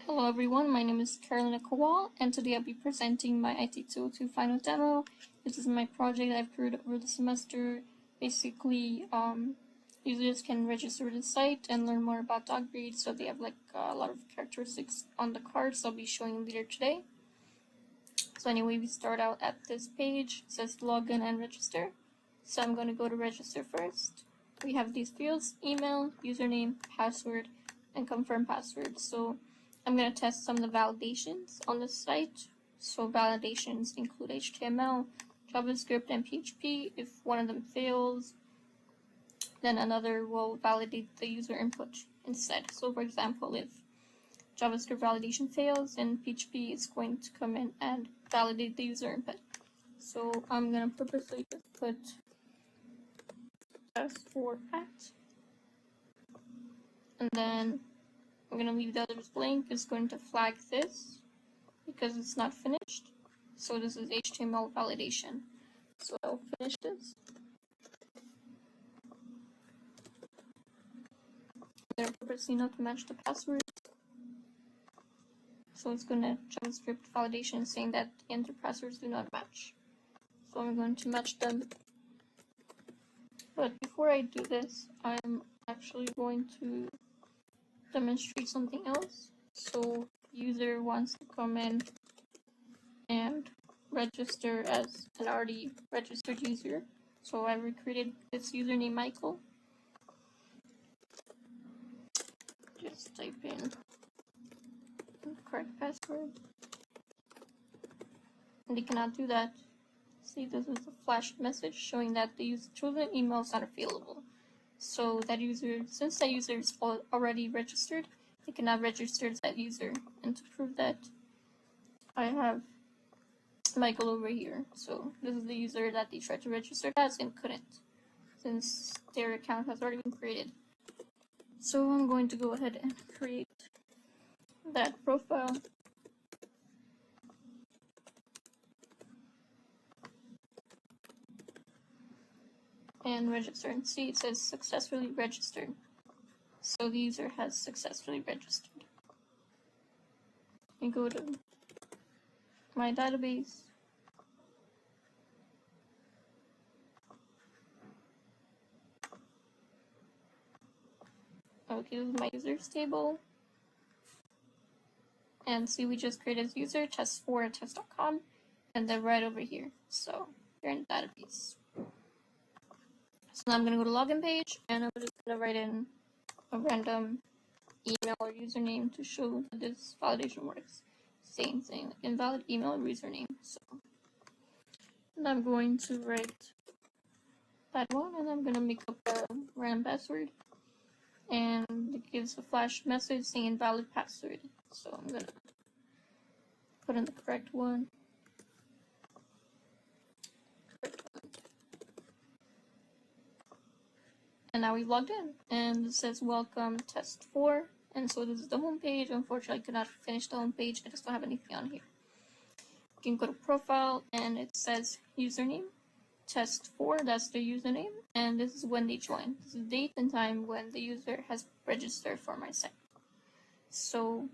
Hello everyone, my name is Carolina Kowal, and today I'll be presenting my IT202 final demo. This is my project I've created over the semester. Basically, users can register to the site and learn more about dog breeds, so they have a lot of characteristics on the cards I'll be showing later today. So anyway, we start out at this page. It says login and register. So I'm going to go to register first. We have these fields: email, username, password, and confirm password. So I'm going to test some of the validations on the site. So validations include HTML, JavaScript, and PHP. If one of them fails, then another will validate the user input instead. So for example, if JavaScript validation fails, then PHP is going to come in and validate the user input. So I'm going to purposely just put test4 at, and then I'm going to leave the others blank. It's going to flag this because it's not finished. So this is HTML validation. So I'll finish this. I'm going to purposely not match the password. So it's going to JavaScript validation saying that the enter passwords do not match. So I'm going to match them. But before I do this, I'm actually going to demonstrate something else. So user wants to come in and register as an already registered user. So I recreated this username Michael. Just type in the correct password. And they cannot do that. See, this is a flash message showing that the chosen email is not available. So that user, since that user is already registered, they cannot register as that user. And to prove that, I have Michael over here. So this is the user that they tried to register as and couldn't, since their account has already been created. So I'm going to go ahead and create that profile. And register, and see it says successfully registered. So the user has successfully registered. And go to my database. Okay, this is my users table. And see, we just created this user, test4 at test.com, and they're right over here. So they're in the database. So now I'm going to go to login page, and I'm just going to write in a random email or username to show that this validation works. Same thing, like invalid email or username. So and I'm going to write that one, and I'm going to make up a random password. And it gives a flash message saying invalid password. So I'm going to put in the correct one. And now we've logged in, and it says welcome test4. And so this is the home page. Unfortunately, I could not finish the home page. I just don't have anything on here. You can go to profile, and it says username test4. That's the username, and this is when they join. This is the date and time when the user has registered for my site. So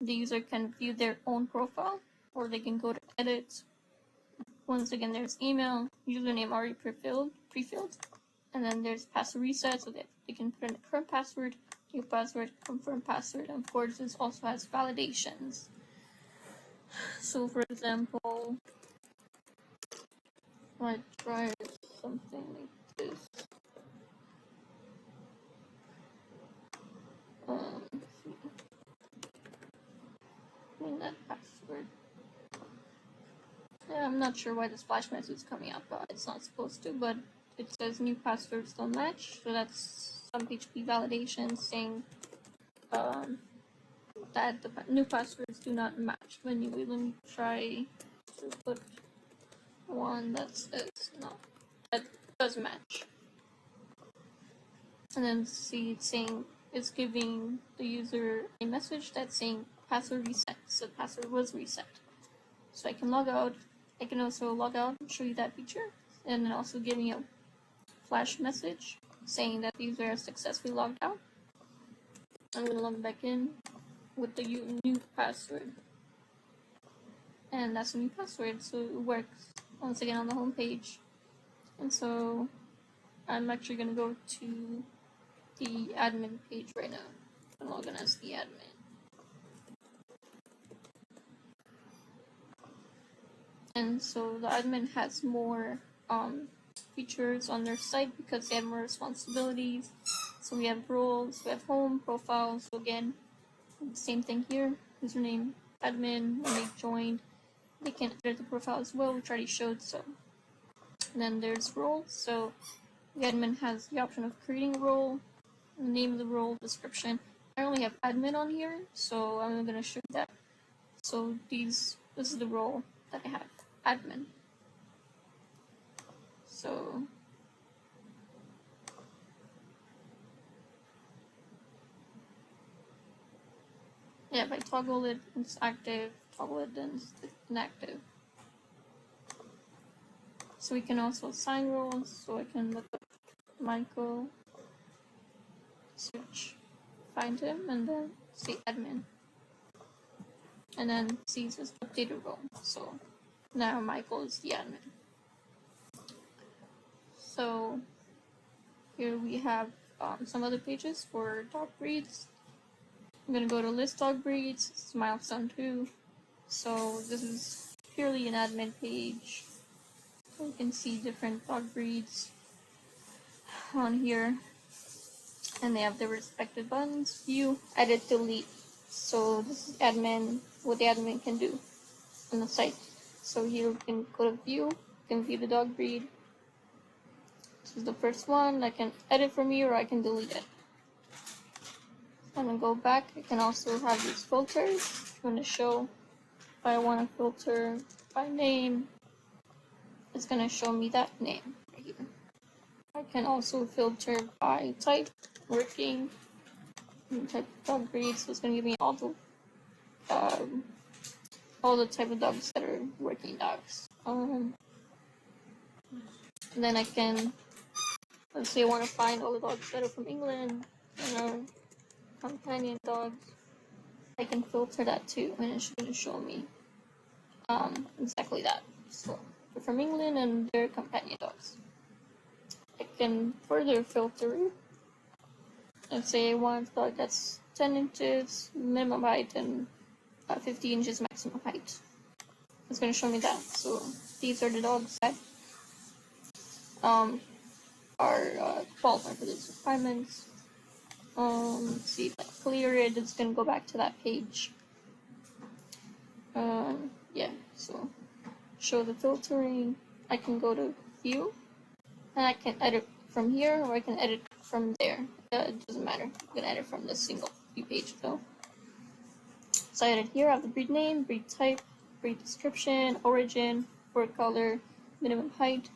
the user can view their own profile, or they can go to edit. Once again, there's email, username already pre-filled, and then there's password reset, so that they can put in a current password, new password, confirm password, and of course this also has validations. So for example, I try something like this. That password. Yeah, I'm not sure why this flash message is coming up, but it's not supposed to, but it says new passwords don't match, so that's some PHP validation saying that the new passwords do not match. Let me try to put one that says no, that does match. And then see it's saying, it's giving the user a message that's saying password reset, so password was reset. So I can log out. I can also log out and show you that feature, and then also give me a flash message saying that the user has successfully logged out. I'm going to log back in. with the new password. And that's a new password, so it works once again on the home page. And so I'm actually going to go to the admin page right now and log in as the admin. And so the admin has more features on their site because they have more responsibilities. So we have roles, we have home, profiles. So again, same thing here. Username, admin. When they joined, they can edit the profile as well, which already showed. So and then there's roles. So the admin has the option of creating a role, the name of the role, description. I only have admin on here, so I'm going to show that. So this is the role that I have, admin. So yeah, if I toggle it, it's active. Toggle it, then it's inactive. So we can also assign roles. So I can look up Michael, search, find him, and then say admin. And then see this updated role. So now Michael is the admin. So here we have some other pages for dog breeds. I'm gonna go to list dog breeds. It's milestone 2. So this is purely an admin page. So you can see different dog breeds on here, and they have their respective buttons: view, edit, delete. So this is admin, what the admin can do on the site. So here you can go to view, you can view the dog breed. This is the first one. I can edit from here, or I can delete it. I'm gonna go back. I can also have these filters. I'm gonna show if I want to filter by name, it's gonna show me that name right here. I can also filter by type, working, type of dog breed, so it's gonna give me all the type of dogs that are working dogs. And then I can, let's say I want to find all the dogs that are from England and are companion dogs. I can filter that too, and it's going to show me exactly that. So they're from England and they're companion dogs. I can further filter it. Let's say I want a dog that's 10 inches minimum height and 50 inches maximum height. It's going to show me that. So these are the dogs that are qualified for these requirements. Let's see if I clear it, it's going to go back to that page. Yeah, so show the filtering. I can go to view, and I can edit from here, or I can edit from there. It doesn't matter. You can edit from this single view page though. So I edit here. I have the breed name, breed type, breed description, origin, fur color, minimum height,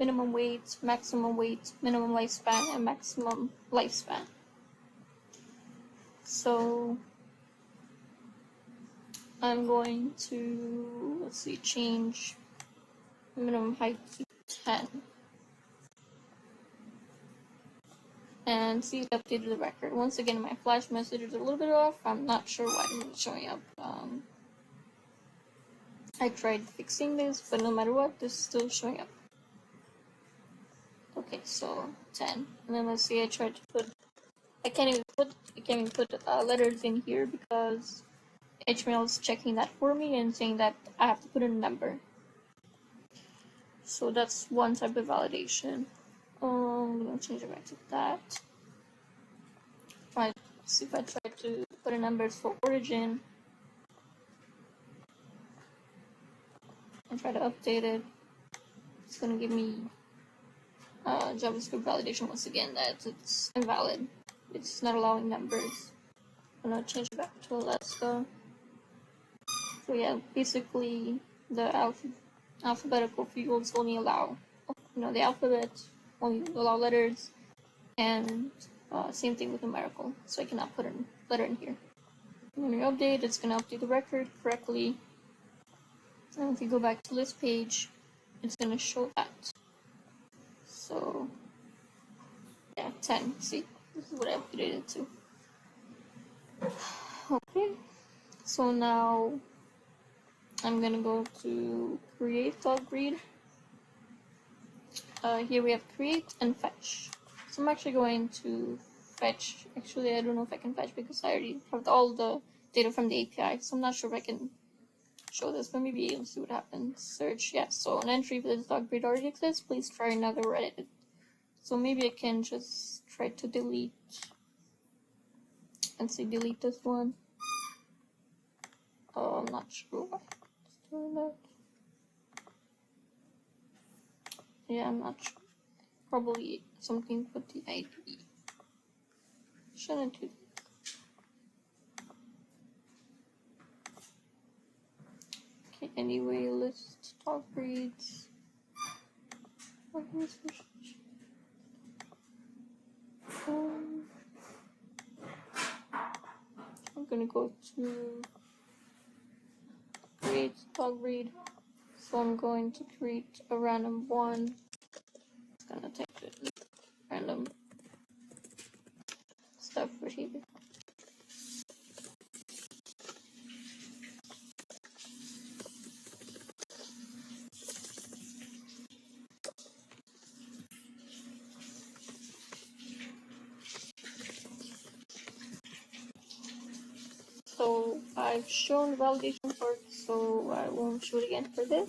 minimum weight, maximum weight, minimum lifespan, and maximum lifespan. So I'm going to, let's see, change minimum height to 10. And see it updated the record. Once again, my flash messages are a little bit off. I'm not sure why it's not showing up. I tried fixing this, but no matter what, this is still showing up. Okay, so 10. And then let's see, I tried to put, I can't even put letters in here because HTML is checking that for me and saying that I have to put in a number. So that's one type of validation. I'm gonna change it back to that. See if I try to put in numbers for origin and try to update it. It's gonna give me JavaScript validation once again that it's invalid. It's not allowing numbers. I'm gonna change it back to Alaska. So yeah, basically the alphabetical fields only allow, the alphabet only allow letters, and same thing with numerical. So I cannot put a letter in here. When you update, it's gonna update the record correctly. And if you go back to this page, it's gonna show that. So yeah, 10. See, this is what I updated it to. So now I'm gonna go to create dog breed. Here we have create and fetch. So I'm actually going to fetch. Actually, I don't know if I can fetch because I already have all the data from the API. So I'm not sure if I can show this, but maybe let's see what happens. Search, yes. So an entry for this dog breed already exists. Please try another or edit it. So maybe I can just try to delete and say delete this one. Oh, I'm not sure why it's doing that. Yeah, I'm not sure. Probably something with the ID. Shouldn't do that. Okay, anyway, list dog breeds. I'm gonna go to create dog breed. So I'm going to create a random one. It's gonna take the random stuff for here. So I've shown validation part, so I won't show it again for this.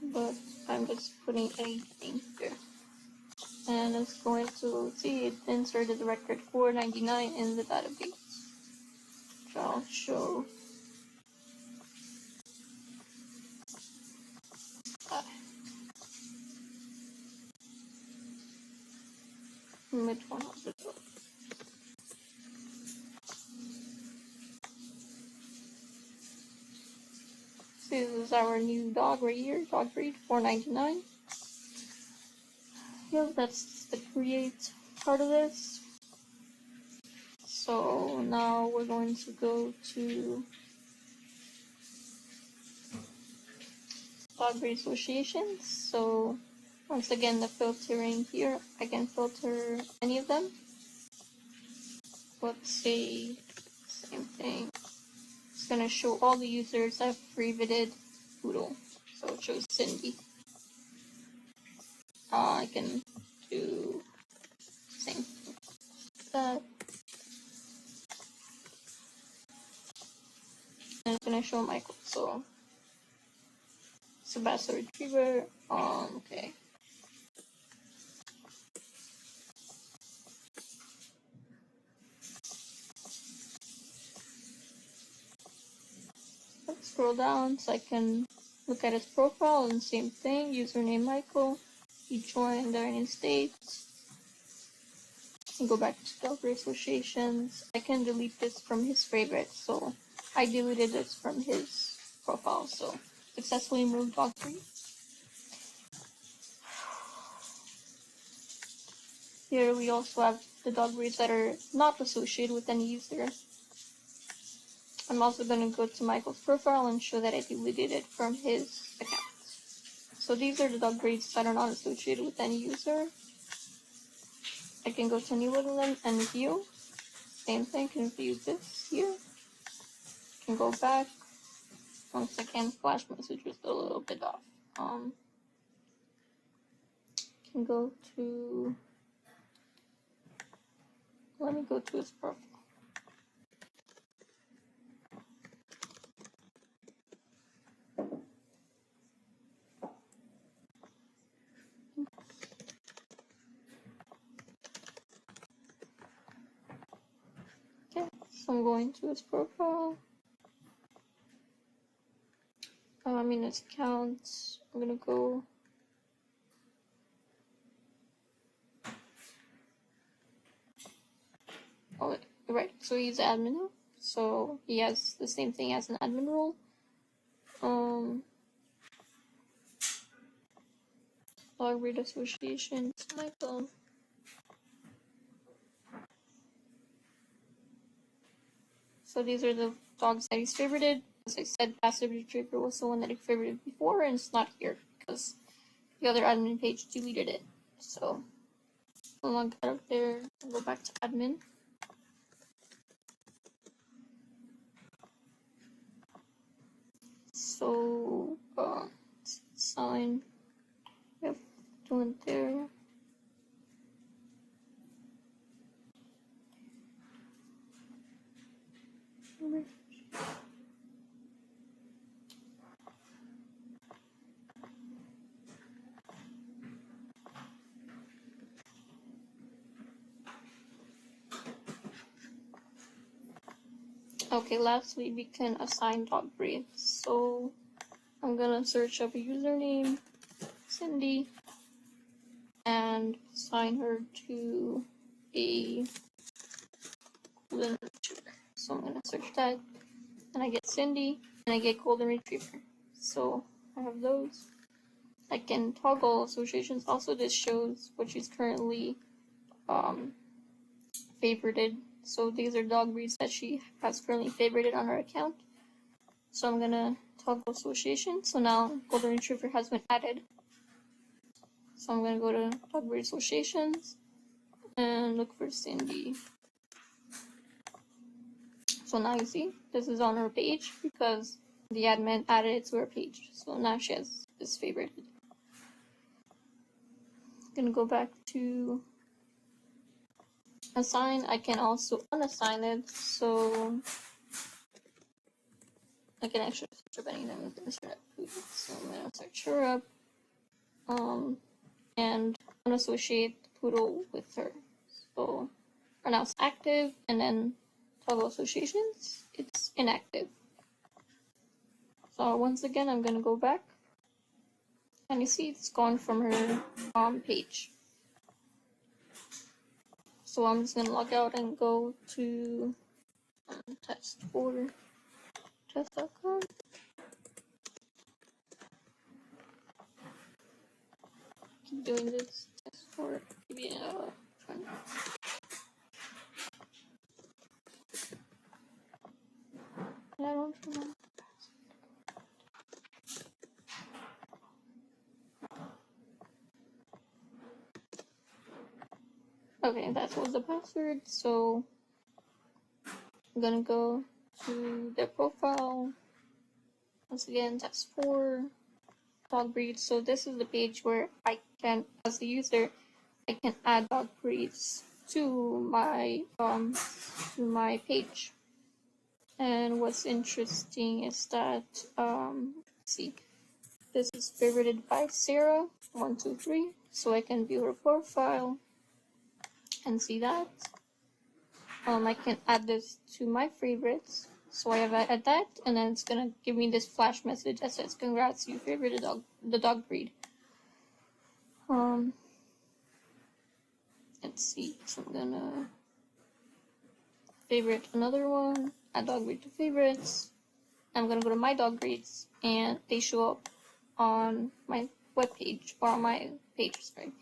But I'm just putting anything here. And it's going to see it inserted the record 499 in the database. Which I'll show. Mid 100. This is our new dog right here, dog breed 499. Yep, that's the create part of this. So now we're going to go to dog breed associations. So once again, the filtering here, I can filter any of them. Let's say same thing. It's gonna show all the users I've favorited Poodle. So it shows Cindy. I can do same thing. That. And it's gonna show Michael. So Sebastian Retriever. Okay. Let's scroll down so I can look at his profile and same thing. Username Michael. He joined the United States. And go back to Dog Associations. I can delete this from his favorites, so I deleted this from his profile. So successfully moved dog breed. Here we also have the dog breeds that are not associated with any user. I'm also going to go to Michael's profile and show that I deleted it from his account. So these are the dog breeds that are not associated with any user. I can go to any one of them and view. Same thing, can view this here. Can go back. Once again, flash message was a little bit off. Can go to, let me go to his profile. Okay, so I'm going to his profile. I'm in his account. I'm gonna go. Oh, right. So he's admin now. So he has the same thing as an admin role. Dog breed associations, Michael. So these are the dogs that he's favorited. As I said, Passive Retriever was the one that he favorited before, and it's not here because the other admin page deleted it. So I'll log out of there and go back to admin. went there. Okay, lastly, we can assign dog breeds. So I'm gonna search up a username, Cindy, and assign her to a golden retriever. So I'm gonna search that, and I get Cindy, and I get golden retriever. So I have those. I can toggle associations. Also, this shows what she's currently favorited. So these are dog breeds that she has currently favorited on her account. So I'm gonna toggle association. So now golden retriever has been added. So I'm gonna go to dog breed associations and look for Cindy. So now you see this is on her page because the admin added it to her page. So now she has this favorited. Gonna go back to assign. I can also unassign it. So I can actually search up anything with this. So I'm gonna search her up. And unassociate the poodle with her. So right now it's active, and then toggle associations, it's inactive. So once again, I'm gonna go back, and you see it's gone from her page. So I'm just gonna log out and go to test4test.com. Keep doing this test for I don't remember. Okay, that was the password. So I'm gonna go to their profile. Once again, test 4 dog breeds. So this is the page where I can, as the user, I can add dog breeds to my page. And what's interesting is that let's see, this is favorited by Sarah123, so I can view her profile and see that. I can add this to my favorites. So I have added that, and then it's gonna give me this flash message that says, "Congrats, you favorited the dog breed." Let's see. So I'm gonna favorite another one. Add dog breed to favorites. I'm gonna go to my dog breeds, and they show up on my webpage or on my page, sorry.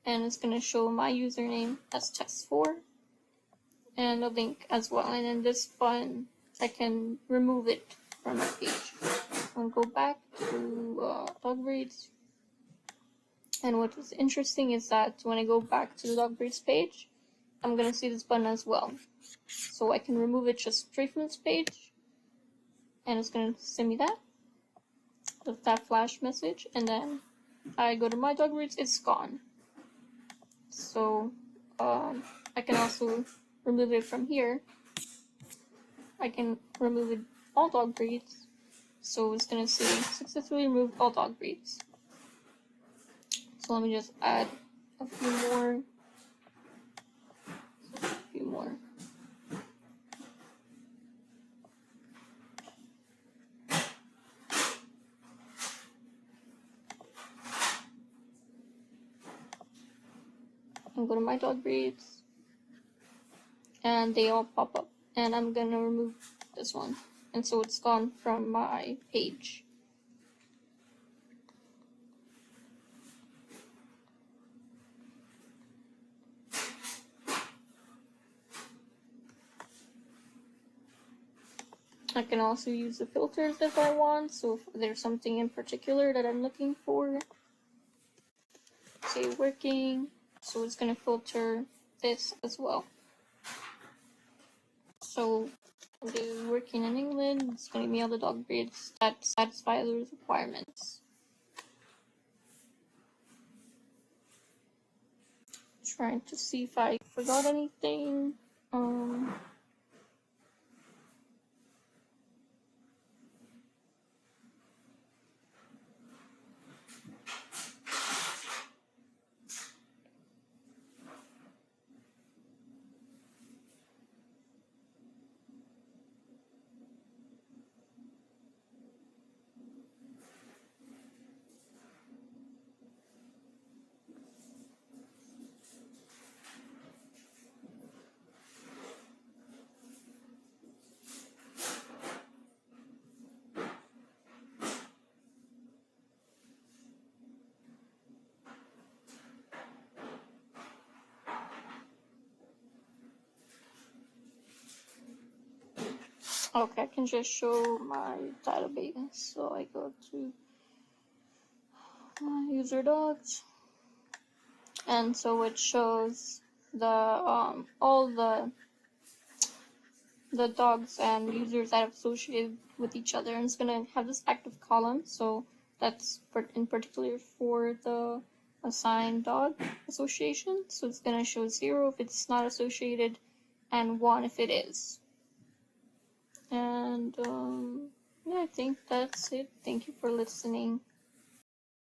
And it's gonna show my username as test4 and a link as well. And then this button, I can remove it from my page. I'll go back to dog breeds. And what is interesting is that when I go back to the dog breeds page, I'm gonna see this button as well. So I can remove it just straight from this page, and it's gonna send me that with that flash message, and then I go to my dog breeds, it's gone. So I can also remove it from here. I can remove it all dog breeds. So it's gonna say successfully removed all dog breeds. So let me just add a few more. And go to my dog breeds, and they all pop up. And I'm gonna remove this one, and so it's gone from my page. I can also use the filters if I want, so if there's something in particular that I'm looking for, say working, so it's going to filter this as well. So I'll do working in England, it's going to give me all the dog breeds that satisfy those requirements. trying to see if I forgot anything. Um, okay, I can just show my database. So I go to user docs, and so it shows the all the dogs and users that have associated with each other, and it's gonna have this active column. So that's in particular for the assigned dog association. So it's gonna show 0 if it's not associated, and 1 if it is. And yeah, I think that's it. Thank you for listening.